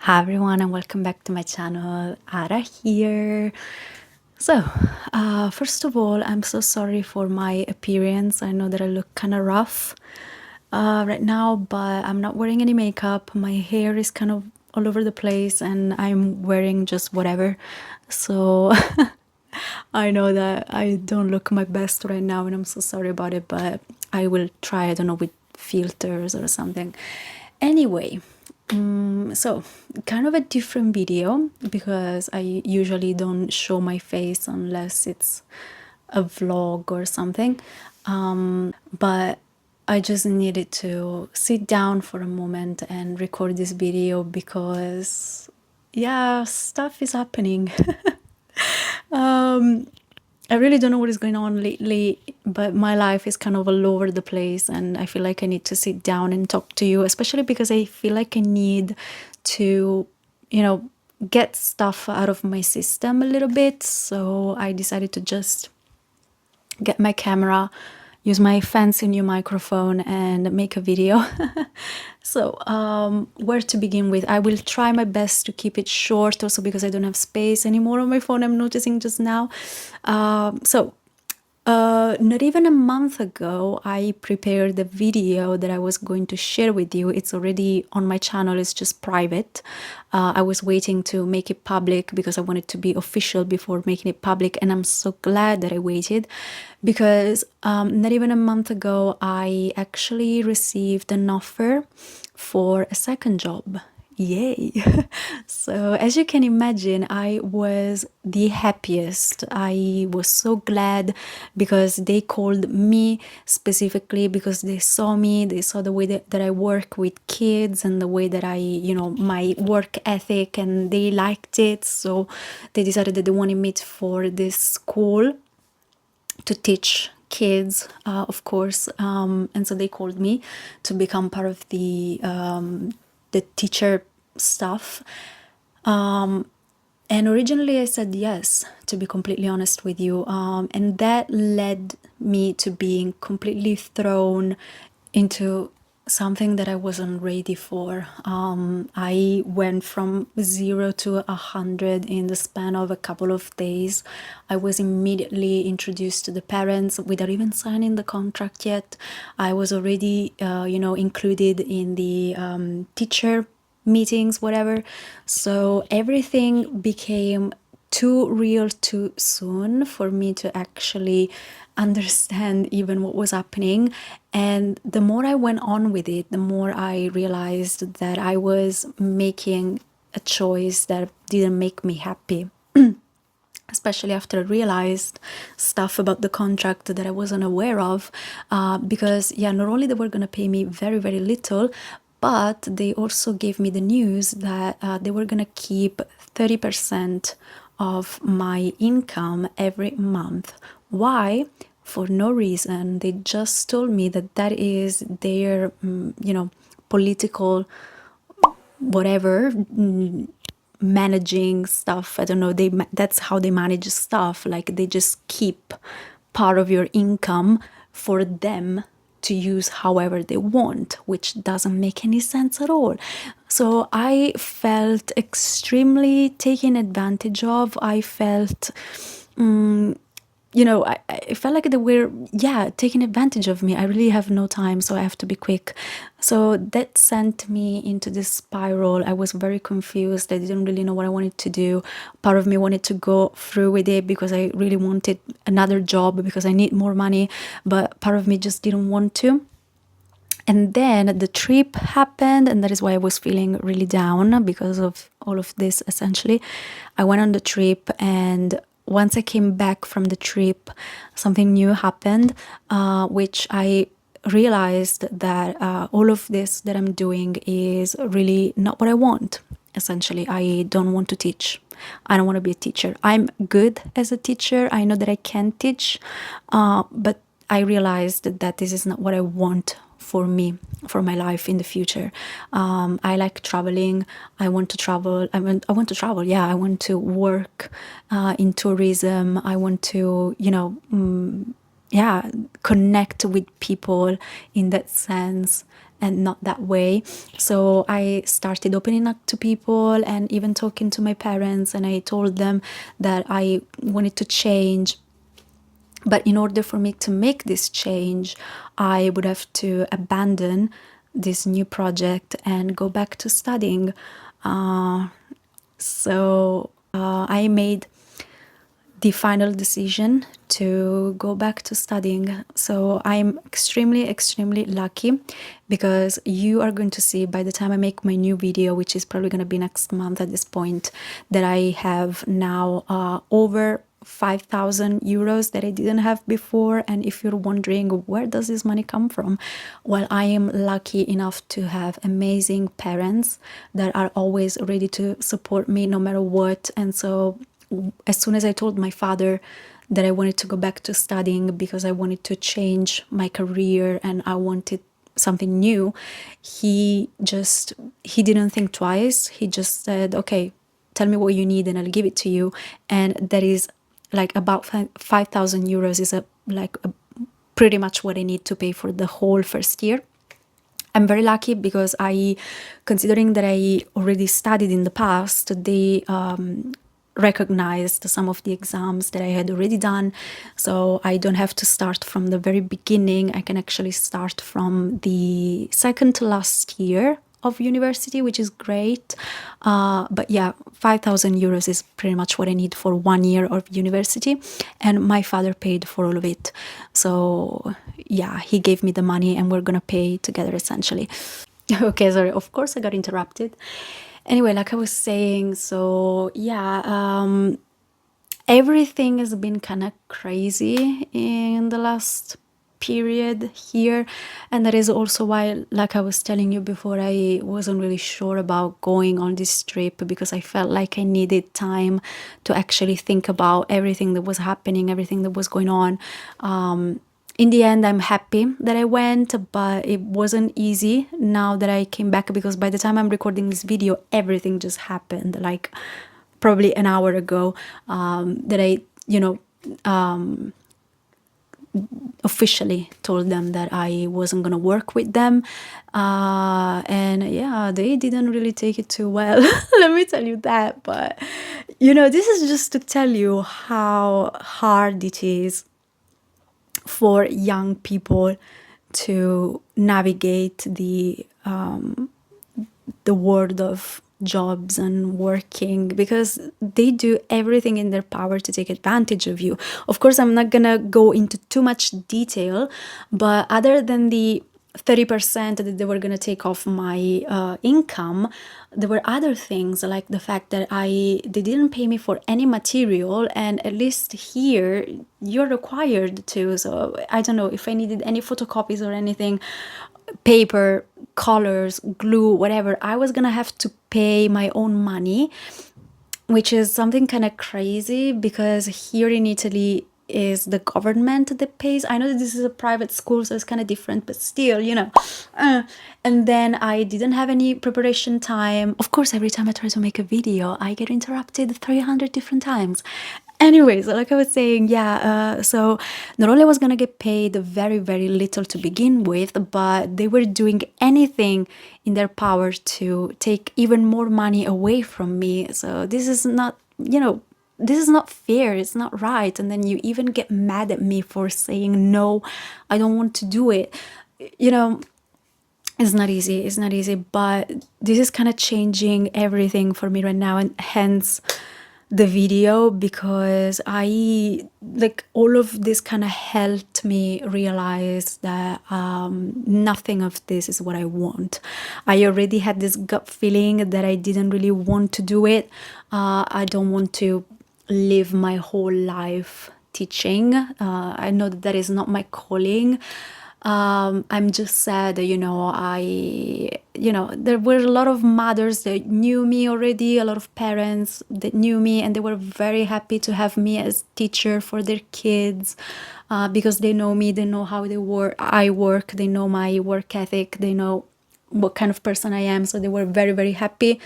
Hi everyone and welcome back to my channel. Ara here. So, first of all, I'm so sorry for my appearance. I know that I look kind of rough right now, but I'm not wearing any makeup. My hair is kind of all over the place and I'm wearing just whatever. So, I know that I don't look my best right now and I'm so sorry about it, but I will try, I don't know, with filters or something. Anyway, so kind of a different video because I usually don't show my face unless it's a vlog or something. But I just needed to sit down for a moment and record this video because, yeah, stuff is happening. I really don't know what is going on lately, but my life is kind of all over the place, and I feel like I need to sit down and talk to you, especially because I feel like I need to, get stuff out of my system a little bit. So I decided to just get my camera, use my fancy new microphone and make a video. So where to begin with? I will try my best to keep it short also because I don't have space anymore on my phone, I'm noticing just now. Not even a month ago, I prepared the video that I was going to share with you. It's already on my channel, it's just private. I was waiting to make it public because I wanted to be official before making it public, and I'm so glad that I waited because not even a month ago, I actually received an offer for a second job. Yay! So, as you can imagine, I was the happiest. I was so glad because they called me specifically because they saw me, they saw the way that I work with kids and the way that my work ethic, and they liked it. So, they decided that they wanted me for this school to teach kids, of course, and so they called me to become part of the teacher stuff. And originally I said yes, to be completely honest with you, and that led me to being completely thrown into something that I wasn't ready for. I went from 0 to 100 in the span of a couple of days. I was immediately introduced to the parents without even signing the contract yet. I was already, included in the teacher meetings, whatever. So everything became too real too soon for me to actually understand even what was happening. And the more I went on with it, the more I realized that I was making a choice that didn't make me happy. Especially after I realized stuff about the contract that I wasn't aware of, because yeah, not only they were going to pay me very, very little, but they also gave me the news that they were going to keep 30% of my income every month. Why? For no reason. They just told me that that is their, political whatever, managing stuff. I don't know, that's how they manage stuff. Like they just keep part of your income for them to use however they want, which doesn't make any sense at all. So I felt extremely taken advantage of. I felt I felt like they were, yeah, taking advantage of me. I really have no time, so I have to be quick. So that sent me into this spiral. I was very confused. I didn't really know what I wanted to do. Part of me wanted to go through with it because I really wanted another job because I need more money, but part of me just didn't want to. And then the trip happened, and that is why I was feeling really down because of all of this, essentially. I went on the trip, and once I came back from the trip, something new happened, which I realized that all of this that I'm doing is really not what I want. Essentially, I don't want to teach. I don't want to be a teacher. I'm good as a teacher. I know that I can teach, but I realized that this is not what I want for me, for my life in the future. I like traveling. I want to travel. I want to travel. Yeah, I want to work in tourism. I want to, connect with people in that sense. and not that way. So I started opening up to people and even talking to my parents, and I told them that I wanted to change. But in order for me to make this change, I would have to abandon this new project and go back to studying. So I made the final decision to go back to studying. So I'm extremely, extremely lucky, because you are going to see by the time I make my new video, which is probably going to be next month at this point, that I have now over 5,000 euros that I didn't have before. And if you're wondering where does this money come from, well, I am lucky enough to have amazing parents that are always ready to support me no matter what. And so as soon as I told my father that I wanted to go back to studying because I wanted to change my career and I wanted something new, he didn't think twice. He just said, okay, tell me what you need and I'll give it to you. And that is like about 5,000 euros is pretty much what I need to pay for the whole first year. I'm very lucky because considering that I already studied in the past, they recognized some of the exams that I had already done. So I don't have to start from the very beginning. I can actually start from the second to last year of university, which is great. But yeah, 5,000 euros is pretty much what I need for 1 year of university. And my father paid for all of it. So yeah, he gave me the money and we're gonna pay together essentially. Okay, sorry, of course I got interrupted. Anyway, like I was saying, so yeah, everything has been kind of crazy in the last period here, and that is also why, like I was telling you before, I wasn't really sure about going on this trip, because I felt like I needed time to actually think about everything that was happening, everything that was going on. In the end, I'm happy that I went, but it wasn't easy now that I came back, because by the time I'm recording this video, everything just happened, like probably an hour ago, that I, officially told them that I wasn't gonna work with them. And yeah, they didn't really take it too well. Let me tell you that. But, this is just to tell you how hard it is for young people to navigate the world of jobs and working, because they do everything in their power to take advantage of you. Of course, I'm not gonna go into too much detail, but other than the 30% that they were gonna take off my income, there were other things, like the fact that they didn't pay me for any material, and at least here you're required to. So I don't know if I needed any photocopies or anything, paper, colors, glue, whatever, I was gonna have to pay my own money, which is something kind of crazy, because here in Italy is the government that pays. I know that this is a private school, so it's kind of different, but still, and then I didn't have any preparation time. Of course, every time I try to make a video, I get interrupted 300 different times. Anyways, like I was saying, yeah, so not only I was gonna get paid very, very little to begin with, but they were doing anything in their power to take even more money away from me. So this is not, this is not fair, it's not right. And then you even get mad at me for saying, no, I don't want to do it. It's not easy, but this is kind of changing everything for me right now, and hence the video, because all of this kind of helped me realize that nothing of this is what I want. I already had this gut feeling that I didn't really want to do it. I don't want to live my whole life teaching. I know that that is not my calling. I'm just sad that, there were a lot of mothers that knew me already, a lot of parents that knew me, and they were very happy to have me as teacher for their kids, because they know me, they know how I work, they know my work ethic, they know what kind of person I am. So they were very, very happy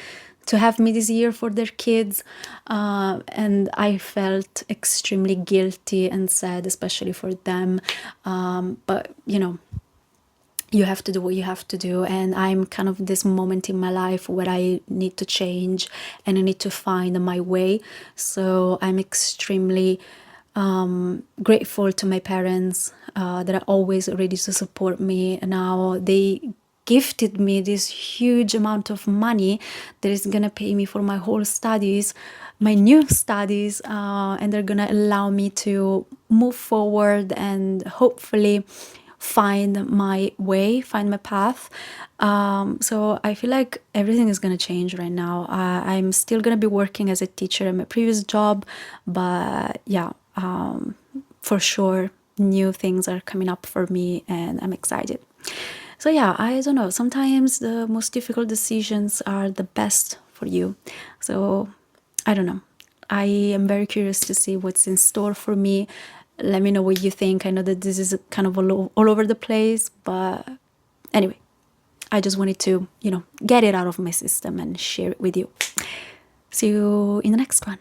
to have me this year for their kids, and I felt extremely guilty and sad, especially for them. But you have to do what you have to do, and I'm kind of this moment in my life where I need to change and I need to find my way. So I'm extremely grateful to my parents that are always ready to support me. Now they gifted me this huge amount of money that is gonna pay me for my whole studies, my new studies, and they're gonna allow me to move forward and hopefully find my way, find my path. So I feel like everything is gonna change right now. I'm still gonna be working as a teacher at my previous job, but yeah, for sure, new things are coming up for me, and I'm excited. So yeah, I don't know. Sometimes the most difficult decisions are the best for you. So I don't know. I am very curious to see what's in store for me. Let me know what you think. I know that this is kind of all over the place, but anyway, I just wanted to, get it out of my system and share it with you. See you in the next one.